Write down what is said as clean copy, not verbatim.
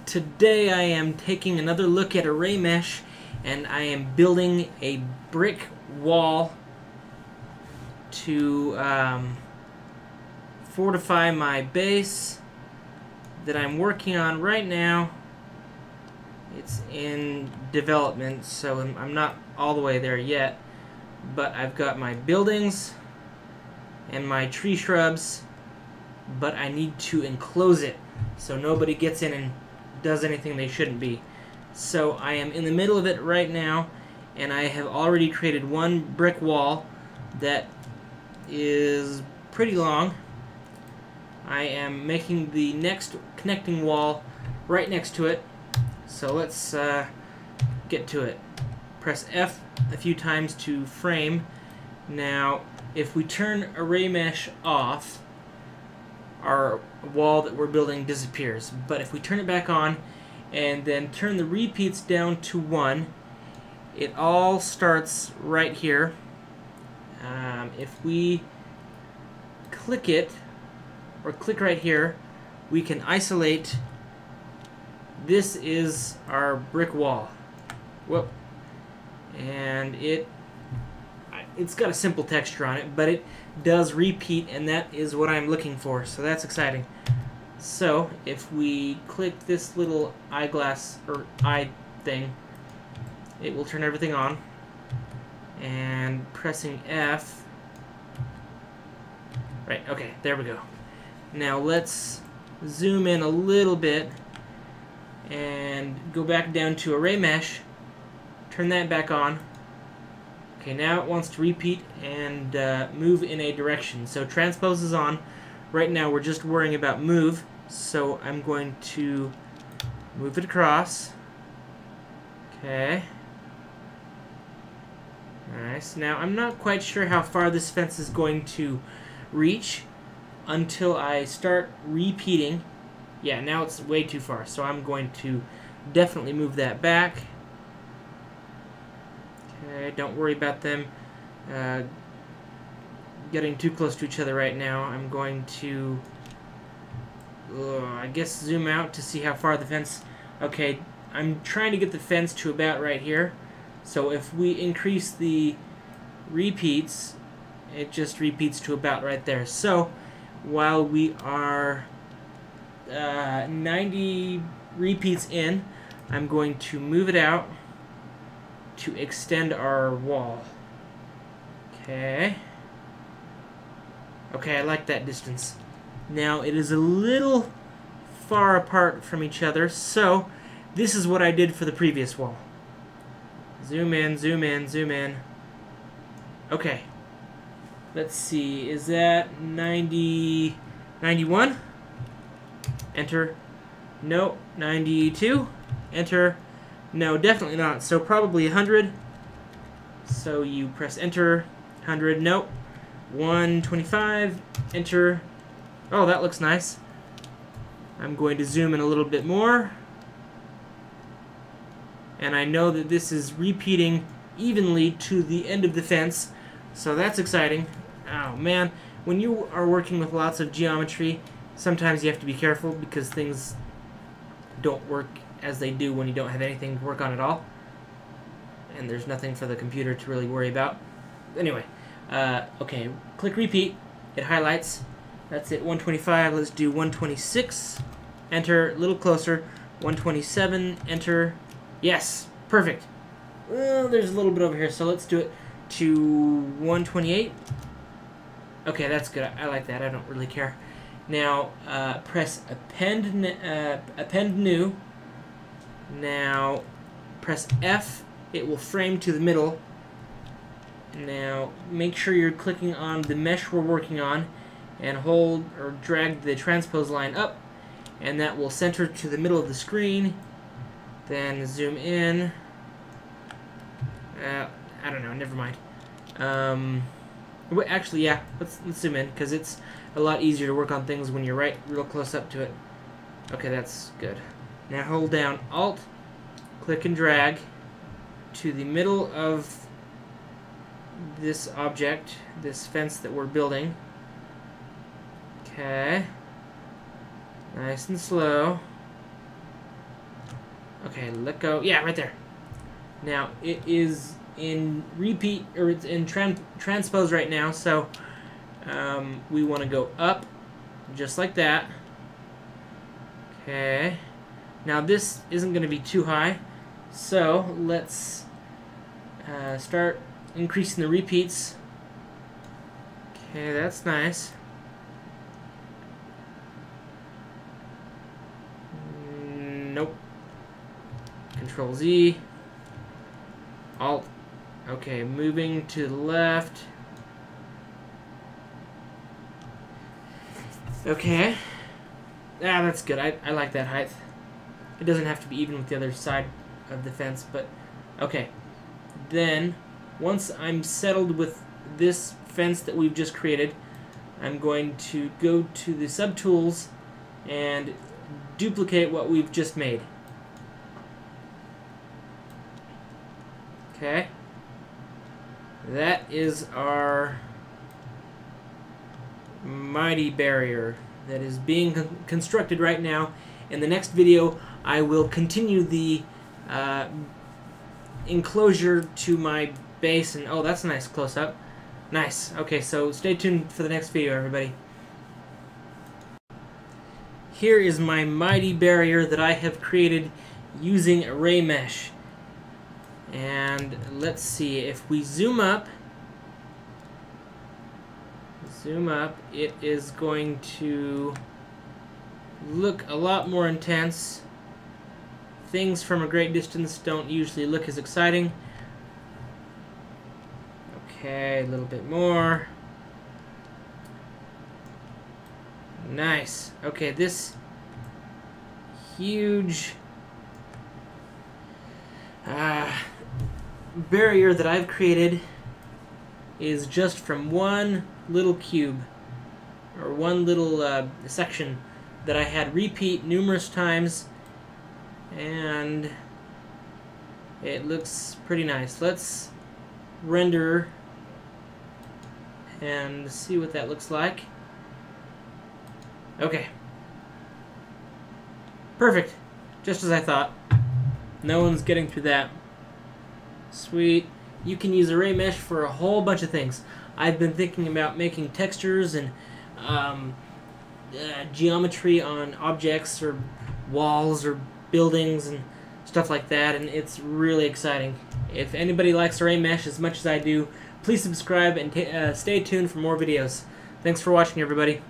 Today I am taking another look at Arraymesh, and I am building a brick wall to fortify my base that I'm working on right now. It's in development, so I'm not all the way there yet, but I've got my buildings and my tree shrubs, but I need to enclose it so nobody gets in and does anything they shouldn't be. So I am in the middle of it right now, and I have already created one brick wall that is pretty long. I am making the next connecting wall right next to it, so let's get to it. Press F a few times to frame. Now if we turn Arraymesh off, our wall that we're building disappears. But if we turn it back on and then turn the repeats down to 1, it all starts right here. If we click it, or click right here, we can isolate. This is our brick wall. Whoop. And it's got a simple texture on it, but it does repeat, and that is what I'm looking for, so that's exciting. So if we click this little eyeglass or eye thing, it will turn everything on, and pressing F, right, okay, there we go. Now let's zoom in a little bit and go back down to Arraymesh, turn that back on. Okay, now it wants to repeat and move in a direction. So transpose is on. Right now we're just worrying about move, so I'm going to move it across. Okay. Nice. Now I'm not quite sure how far this fence is going to reach until I start repeating. Yeah, now it's way too far, so I'm going to definitely move that back. Okay, don't worry about them getting too close to each other right now. I'm going to, I guess, zoom out to see how far the fence. Okay, I'm trying to get the fence to about right here. So if we increase the repeats, it just repeats to about right there. So while we are 90 repeats in, I'm going to move it out to extend our wall. Okay. Okay, I like that distance. Now it is a little far apart from each other, so this is what I did for the previous wall. Zoom in, zoom in, zoom in. Okay. Let's see, is that 90, 91? Enter. No, 92. Enter. No, definitely not. So probably 100. So you press enter. 100. Nope. 125. Enter. Oh, that looks nice. I'm going to zoom in a little bit more. And I know that this is repeating evenly to the end of the fence. So that's exciting. Oh, man. When you are working with lots of geometry, sometimes you have to be careful because things don't work as they do when you don't have anything to work on at all, and there's nothing for the computer to really worry about. Anyway, okay, click repeat, it highlights. That's it, 125. Let's do 126. Enter, a little closer. 127. Enter. Yes, perfect. Well, there's a little bit over here, so let's do it to 128. Okay, that's good. I like that. I don't really care. Now press append new. Now press F, it will frame to the middle. Now make sure you're clicking on the mesh we're working on and hold or drag the transpose line up, and that will center to the middle of the screen. Then zoom in. I don't know, never mind. Wait, actually, yeah, let's zoom in because it's a lot easier to work on things when you're right real close up to it. Okay, that's good. Now hold down Alt, click and drag to the middle of this object, this fence that we're building. Okay. Nice and slow. Okay, let go. Yeah, right there. Now, it is in repeat, or it's in transpose right now, so we want to go up, just like that. Okay. Now, this isn't going to be too high, so let's start increasing the repeats. Okay, that's nice. Nope. Control Z. Alt. Okay, moving to the left. Okay. Ah, that's good. I like that height. It doesn't have to be even with the other side of the fence, but okay. Then, once I'm settled with this fence that we've just created, I'm going to go to the subtools and duplicate what we've just made. Okay. That is our mighty barrier that is being constructed right now. In the next video, I will continue the enclosure to my base, and oh, that's a nice close-up. Nice. Okay, so stay tuned for the next video, everybody. Here is my mighty barrier that I have created using Arraymesh. And let's see, if we zoom up, it is going to look a lot more intense. Things from a great distance don't usually look as exciting. Okay, a little bit more. Nice. Okay, this huge barrier that I've created is just from one little cube, or one little section that I had repeat numerous times, and it looks pretty nice. Let's render and see what that looks like. Okay. Perfect. Just as I thought. No one's getting through that. Sweet. You can use Arraymesh for a whole bunch of things. I've been thinking about making textures and geometry on objects or walls or buildings and stuff like that, and it's really exciting. If anybody likes Arraymesh as much as I do, please subscribe and stay tuned for more videos. Thanks for watching, everybody.